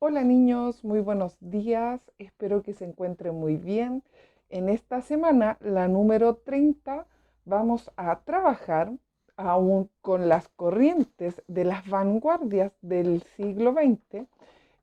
Hola niños, muy buenos días. Espero que se encuentren muy bien. En esta semana, la número 30, vamos a trabajar aún con las corrientes de las vanguardias del siglo XX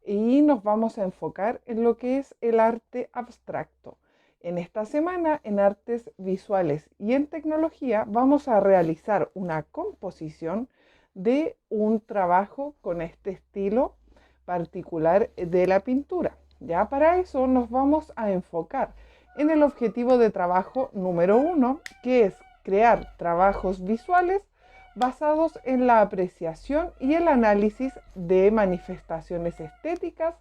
y nos vamos a enfocar en lo que es el arte abstracto. En esta semana, en artes visuales y en tecnología, vamos a realizar una composición de un trabajo con este estilo particular de la pintura. Ya para eso nos vamos a enfocar en el objetivo de trabajo número 1, que es crear trabajos visuales basados en la apreciación y el análisis de manifestaciones estéticas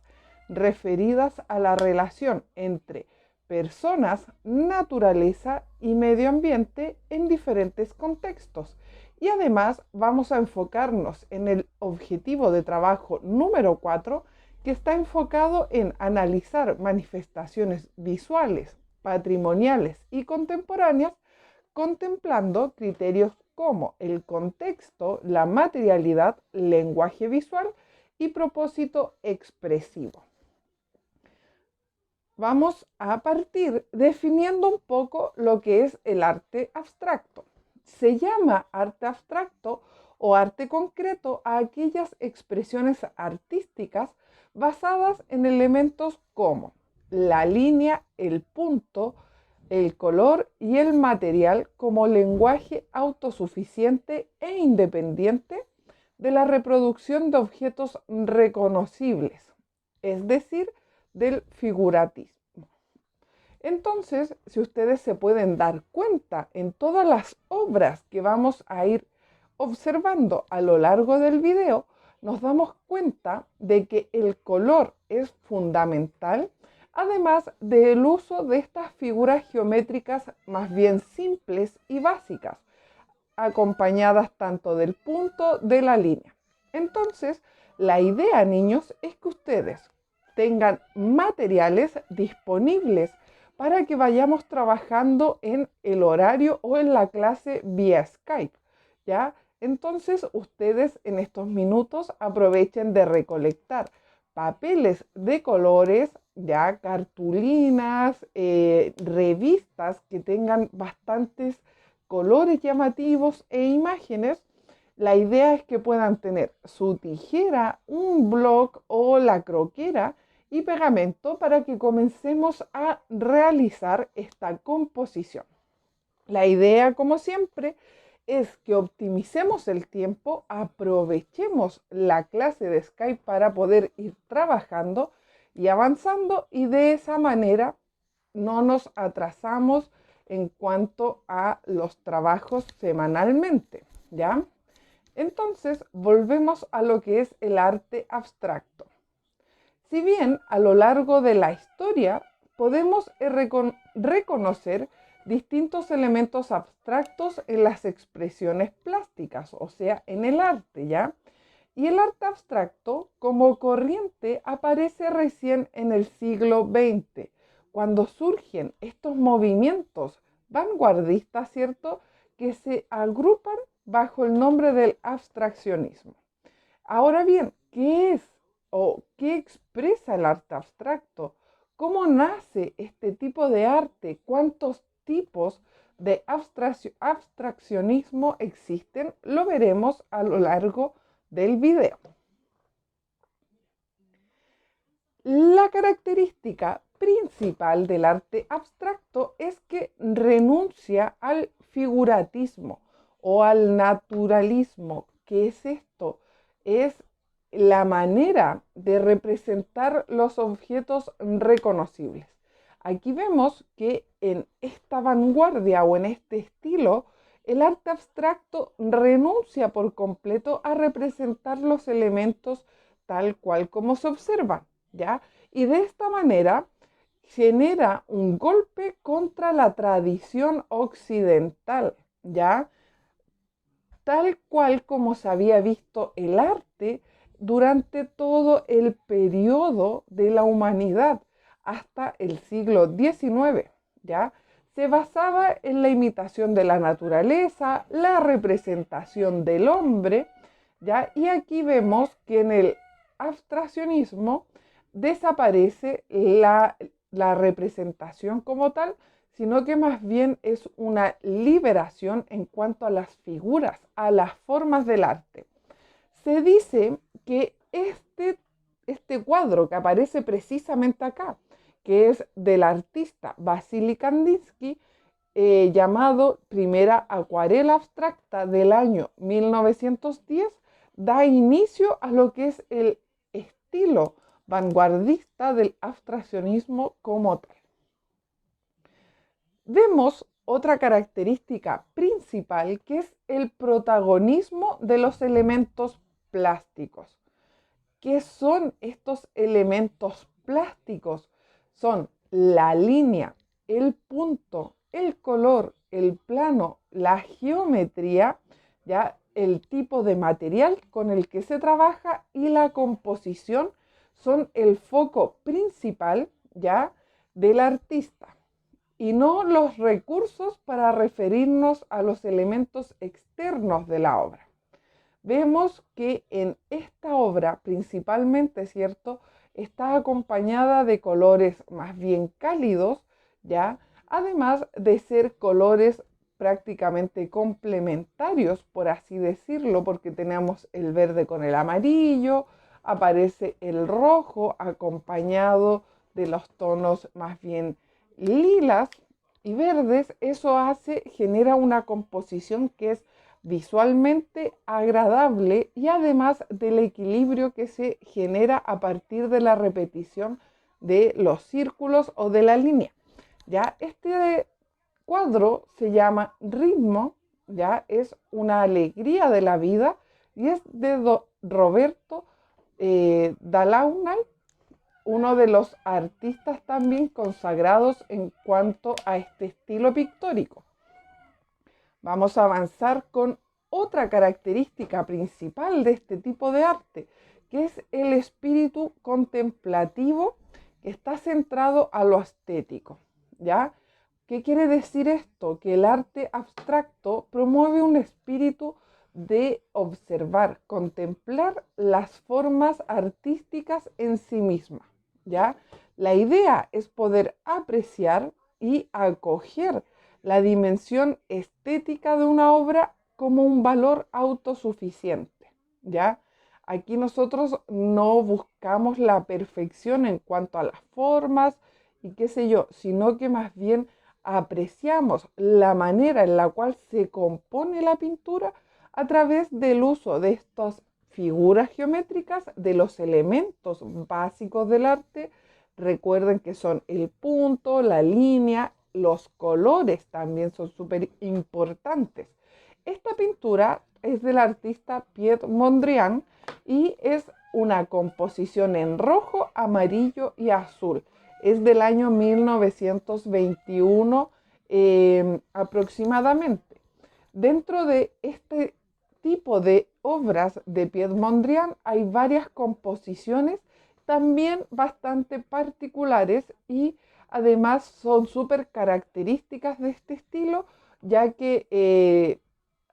referidas a la relación entre personas, naturaleza y medio ambiente en diferentes contextos. Y además vamos a enfocarnos en el objetivo de trabajo número 4, que está enfocado en analizar manifestaciones visuales, patrimoniales y contemporáneas, contemplando criterios como el contexto, la materialidad, lenguaje visual y propósito expresivo. Vamos a partir definiendo un poco lo que es el arte abstracto. Se llama arte abstracto o arte concreto a aquellas expresiones artísticas basadas en elementos como la línea, el punto, el color y el material como lenguaje autosuficiente e independiente de la reproducción de objetos reconocibles, es decir, del figuratismo. Entonces, si ustedes se pueden dar cuenta en todas las obras que vamos a ir observando a lo largo del video, nos damos cuenta de que el color es fundamental, además del uso de estas figuras geométricas más bien simples y básicas, acompañadas tanto del punto de la línea. Entonces, la idea, niños, es que ustedes tengan materiales disponibles para que vayamos trabajando en el horario o en la clase vía Skype, ¿ya? Entonces, ustedes en estos minutos aprovechen de recolectar papeles de colores, ya cartulinas, revistas que tengan bastantes colores llamativos e imágenes. La idea es que puedan tener su tijera, un bloc o la croquera y pegamento para que comencemos a realizar esta composición. La idea, como siempre, es que optimicemos el tiempo, aprovechemos la clase de Skype para poder ir trabajando y avanzando y de esa manera no nos atrasamos en cuanto a los trabajos semanalmente, ¿ya? Entonces, volvemos a lo que es el arte abstracto. Si bien a lo largo de la historia podemos reconocer distintos elementos abstractos en las expresiones plásticas, o sea, en el arte, ¿ya? Y el arte abstracto como corriente aparece recién en el siglo XX, cuando surgen estos movimientos vanguardistas, ¿cierto?, que se agrupan bajo el nombre del abstraccionismo. Ahora bien, ¿qué es o qué expresa el arte abstracto? ¿Cómo nace este tipo de arte? ¿Cuántos tipos de abstraccionismo existen? Lo veremos a lo largo del video. La característica principal del arte abstracto es que renuncia al figuratismo o al naturalismo. ¿Qué es esto? Es la manera de representar los objetos reconocibles. Aquí vemos que en esta vanguardia o en este estilo, el arte abstracto renuncia por completo a representar los elementos tal cual como se observan, ¿ya? Y de esta manera genera un golpe contra la tradición occidental, ¿ya? Tal cual como se había visto el arte durante todo el periodo de la humanidad hasta el siglo XIX, ¿ya? Se basaba en la imitación de la naturaleza, la representación del hombre, ¿ya? Y aquí vemos que en el abstraccionismo desaparece la representación como tal, sino que más bien es una liberación en cuanto a las figuras, a las formas del arte. Se dice que este cuadro que aparece precisamente acá, que es del artista Vasily Kandinsky, llamado Primera Acuarela Abstracta del año 1910, da inicio a lo que es el estilo vanguardista del abstraccionismo como tal. Vemos otra característica principal, que es el protagonismo de los elementos plásticos. ¿Qué son estos elementos plásticos? Son la línea, el punto, el color, el plano, la geometría, ya el tipo de material con el que se trabaja y la composición son el foco principal, ya, del artista, y no los recursos para referirnos a los elementos externos de la obra. Vemos que en esta obra principalmente, ¿cierto?, está acompañada de colores más bien cálidos, ¿ya? Además de ser colores prácticamente complementarios, por así decirlo, porque tenemos el verde con el amarillo, aparece el rojo acompañado de los tonos más bien lilas y verdes. Eso genera una composición que es visualmente agradable y además del equilibrio que se genera a partir de la repetición de los círculos o de la línea. Ya este cuadro se llama Ritmo, ya es una alegría de la vida y es de Roberto Delaunay, uno de los artistas también consagrados en cuanto a este estilo pictórico. Vamos a avanzar con otra característica principal de este tipo de arte, que es el espíritu contemplativo que está centrado a lo estético, ¿ya? ¿Qué quiere decir esto? Que el arte abstracto promueve un espíritu de observar, contemplar las formas artísticas en sí misma, ¿ya? La idea es poder apreciar y acoger la dimensión estética de una obra como un valor autosuficiente, ¿ya? Aquí nosotros no buscamos la perfección en cuanto a las formas y qué sé yo, sino que más bien apreciamos la manera en la cual se compone la pintura a través del uso de estas figuras geométricas, de los elementos básicos del arte. Recuerden que son el punto, la línea, los colores también son súper importantes. Esta pintura es del artista Piet Mondrian y es una composición en rojo, amarillo y azul. Es del año 1921 aproximadamente. Dentro de este tipo de obras de Piet Mondrian hay varias composiciones también bastante particulares y además son súper características de este estilo, ya que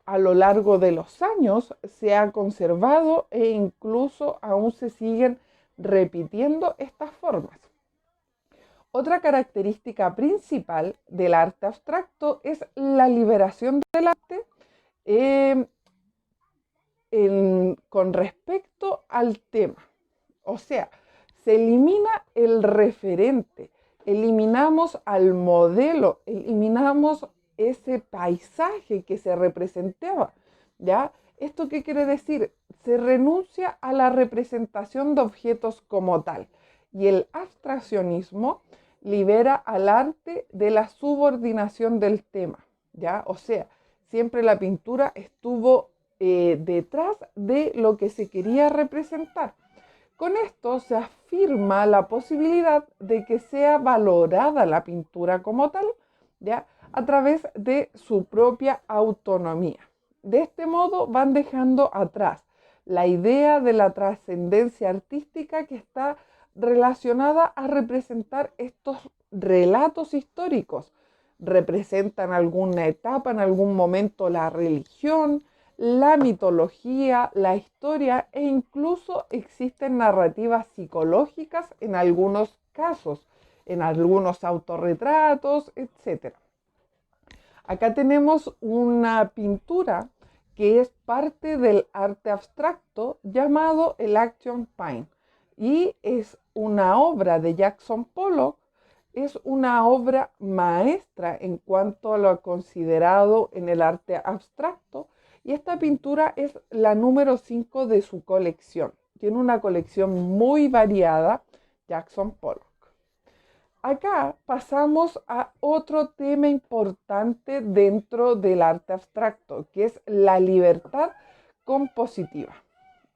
a lo largo de los años se ha conservado e incluso aún se siguen repitiendo estas formas. Otra característica principal del arte abstracto es la liberación del arte con respecto al tema. O sea, se elimina el referente, eliminamos al modelo, eliminamos ese paisaje que se representaba, ¿ya? ¿Esto qué quiere decir? Se renuncia a la representación de objetos como tal y el abstraccionismo libera al arte de la subordinación del tema, ¿ya? O sea, siempre la pintura estuvo detrás de lo que se quería representar. Con esto se afirma la posibilidad de que sea valorada la pintura como tal, ¿ya?, a través de su propia autonomía. De este modo van dejando atrás la idea de la trascendencia artística que está relacionada a representar estos relatos históricos. Representan alguna etapa, en algún momento la religión, la mitología, la historia e incluso existen narrativas psicológicas en algunos casos, en algunos autorretratos, etc. Acá tenemos una pintura que es parte del arte abstracto llamado el Action Paint y es una obra de Jackson Pollock. Es una obra maestra en cuanto a lo considerado en el arte abstracto y esta pintura es la número 5 de su colección. Tiene una colección muy variada, Jackson Pollock. Acá pasamos a otro tema importante dentro del arte abstracto, que es la libertad compositiva.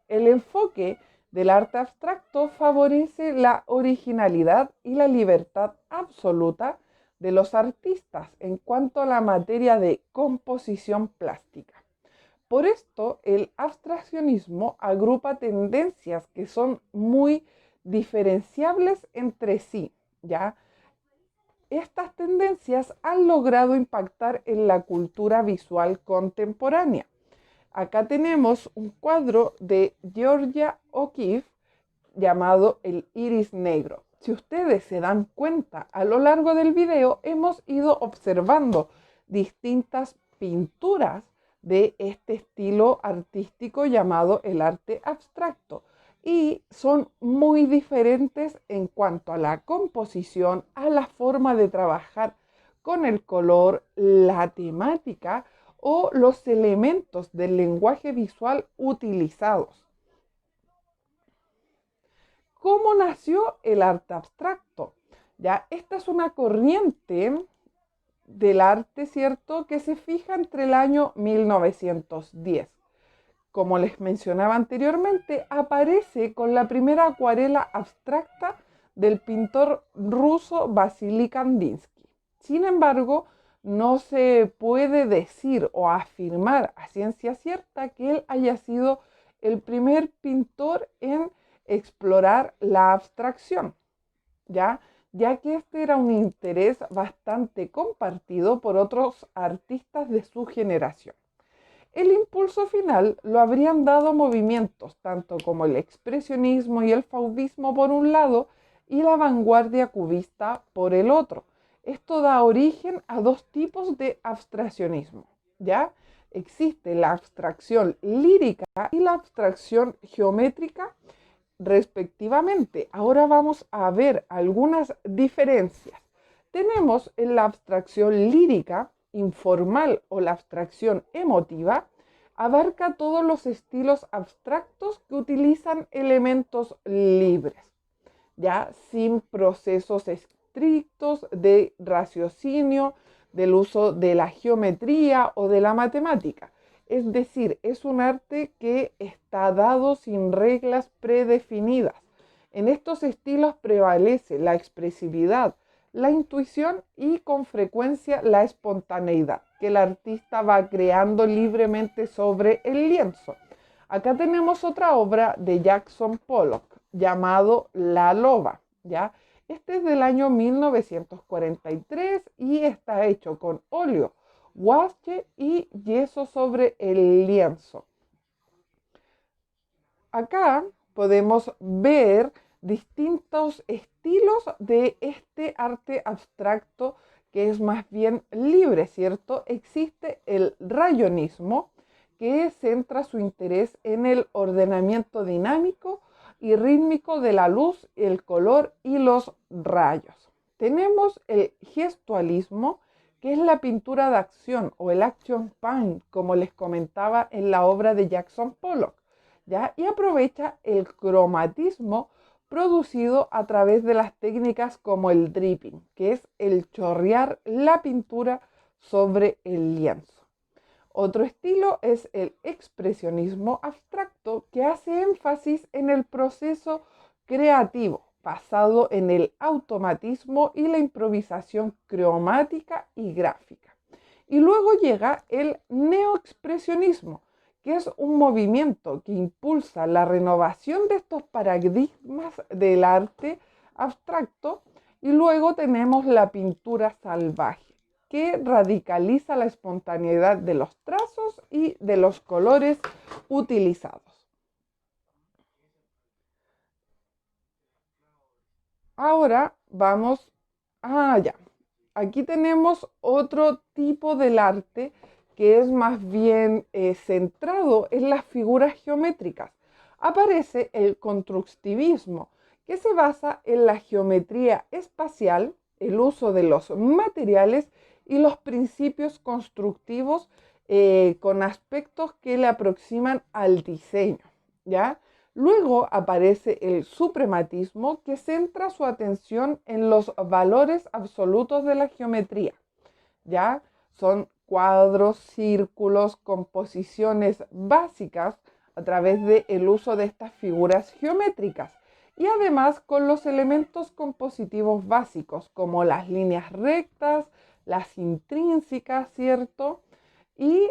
El enfoque del arte abstracto favorece la originalidad y la libertad absoluta de los artistas en cuanto a la materia de composición plástica. Por esto, el abstraccionismo agrupa tendencias que son muy diferenciables entre sí, ¿ya? Estas tendencias han logrado impactar en la cultura visual contemporánea. Acá tenemos un cuadro de Georgia O'Keeffe llamado El Iris Negro. Si ustedes se dan cuenta, a lo largo del video hemos ido observando distintas pinturas de este estilo artístico llamado el arte abstracto y son muy diferentes en cuanto a la composición, a la forma de trabajar con el color, la temática o los elementos del lenguaje visual utilizados. ¿Cómo nació el arte abstracto? Ya, esta es una corriente del arte, ¿cierto?, que se fija entre el año 1910. Como les mencionaba anteriormente, aparece con la primera acuarela abstracta del pintor ruso Vasily Kandinsky. Sin embargo, no se puede decir o afirmar a ciencia cierta que él haya sido el primer pintor en explorar la abstracción, ya que este era un interés bastante compartido por otros artistas de su generación. El impulso final lo habrían dado movimientos tanto como el expresionismo y el fauvismo por un lado y la vanguardia cubista por el otro. Esto da origen a dos tipos de abstraccionismo, ¿ya? Existe la abstracción lírica y la abstracción geométrica respectivamente. Ahora vamos a ver algunas diferencias. Tenemos en la abstracción lírica, informal o la abstracción emotiva, abarca todos los estilos abstractos que utilizan elementos libres, ya sin procesos estrictos de raciocinio, del uso de la geometría o de la matemática. Es decir, es un arte que está dado sin reglas predefinidas. En estos estilos prevalece la expresividad, la intuición y con frecuencia la espontaneidad que el artista va creando libremente sobre el lienzo. Acá tenemos otra obra de Jackson Pollock llamado La Loba, ¿ya? Este es del año 1943 y está hecho con óleo, guache y yeso sobre el lienzo. Acá podemos ver distintos estilos de este arte abstracto que es más bien libre, ¿cierto? Existe el rayonismo, que centra su interés en el ordenamiento dinámico y rítmico de la luz, el color y los rayos. Tenemos el gestualismo, que es la pintura de acción o el action paint, como les comentaba en la obra de Jackson Pollock, ¿ya? Y aprovecha el cromatismo producido a través de las técnicas como el dripping, que es el chorrear la pintura sobre el lienzo. Otro estilo es el expresionismo abstracto, que hace énfasis en el proceso creativo, basado en el automatismo y la improvisación cromática y gráfica. Y luego llega el neoexpresionismo, que es un movimiento que impulsa la renovación de estos paradigmas del arte abstracto. Y luego tenemos la pintura salvaje, que radicaliza la espontaneidad de los trazos y de los colores utilizados. Ahora vamos, ya. Aquí tenemos otro tipo del arte que es más bien centrado en las figuras geométricas. Aparece el constructivismo, que se basa en la geometría espacial, el uso de los materiales y los principios constructivos con aspectos que le aproximan al diseño, ¿ya? Luego aparece el suprematismo, que centra su atención en los valores absolutos de la geometría. ¿Ya? Son cuadros, círculos, composiciones básicas a través del uso de estas figuras geométricas. Y además con los elementos compositivos básicos, como las líneas rectas, las intrínsecas, ¿cierto? Y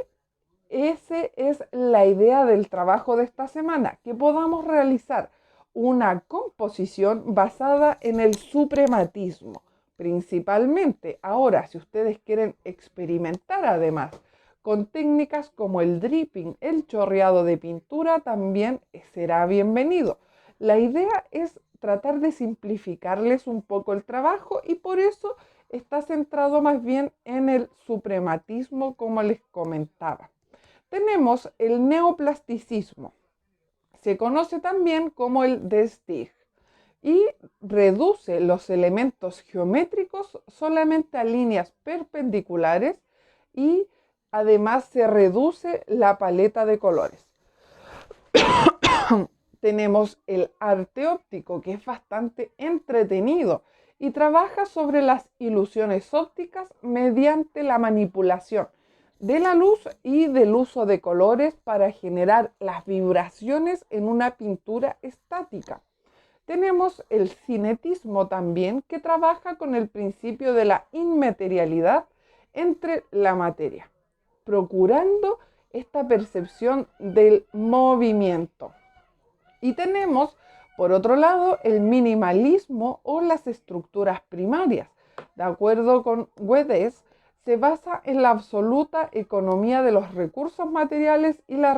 esa es la idea del trabajo de esta semana, que podamos realizar una composición basada en el suprematismo, principalmente. Ahora, si ustedes quieren experimentar además con técnicas como el dripping, el chorreado de pintura, también será bienvenido. La idea es tratar de simplificarles un poco el trabajo y por eso está centrado más bien en el suprematismo, como les comentaba. Tenemos el neoplasticismo, se conoce también como el Destig, y reduce los elementos geométricos solamente a líneas perpendiculares y además se reduce la paleta de colores. Tenemos el arte óptico, que es bastante entretenido y trabaja sobre las ilusiones ópticas mediante la manipulación de la luz y del uso de colores para generar las vibraciones en una pintura estática. Tenemos el cinetismo también, que trabaja con el principio de la inmaterialidad entre la materia, procurando esta percepción del movimiento. Y tenemos, por otro lado, el minimalismo o las estructuras primarias. De acuerdo con Guedes, se basa en la absoluta economía de los recursos materiales y la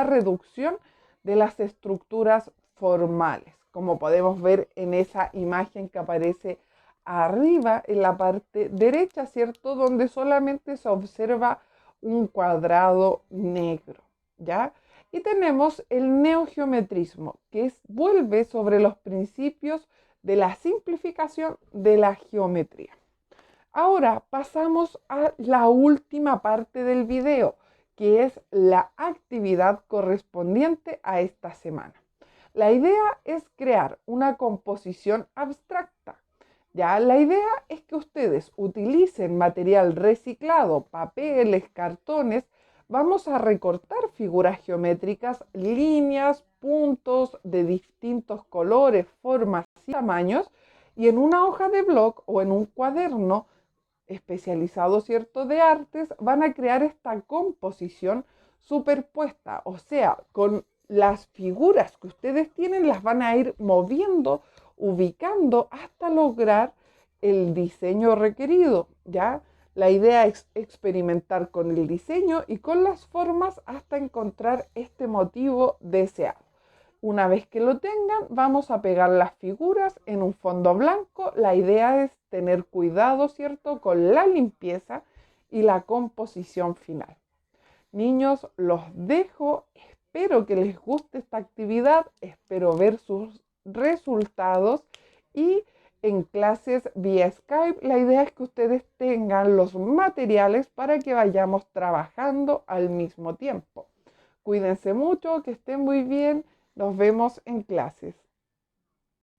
reducción de las estructuras formales, como podemos ver en esa imagen que aparece arriba en la parte derecha, ¿cierto? Donde solamente se observa un cuadrado negro, ¿ya? Y tenemos el neogeometrismo, que vuelve sobre los principios de la simplificación de la geometría. Ahora pasamos a la última parte del video, que es la actividad correspondiente a esta semana. La idea es crear una composición abstracta. Ya, la idea es que ustedes utilicen material reciclado, papeles, cartones. Vamos a recortar figuras geométricas, líneas, puntos de distintos colores, formas y tamaños, y en una hoja de blog o en un cuaderno especializado, ¿cierto?, de artes, van a crear esta composición superpuesta, o sea, con las figuras que ustedes tienen las van a ir moviendo, ubicando hasta lograr el diseño requerido, ¿ya? La idea es experimentar con el diseño y con las formas hasta encontrar este motivo deseado. Una vez que lo tengan, vamos a pegar las figuras en un fondo blanco. La idea es tener cuidado, ¿cierto?, con la limpieza y la composición final. Niños, los dejo. Espero que les guste esta actividad. Espero ver sus resultados. Y en clases vía Skype, la idea es que ustedes tengan los materiales para que vayamos trabajando al mismo tiempo. Cuídense mucho, que estén muy bien. Nos vemos en clases.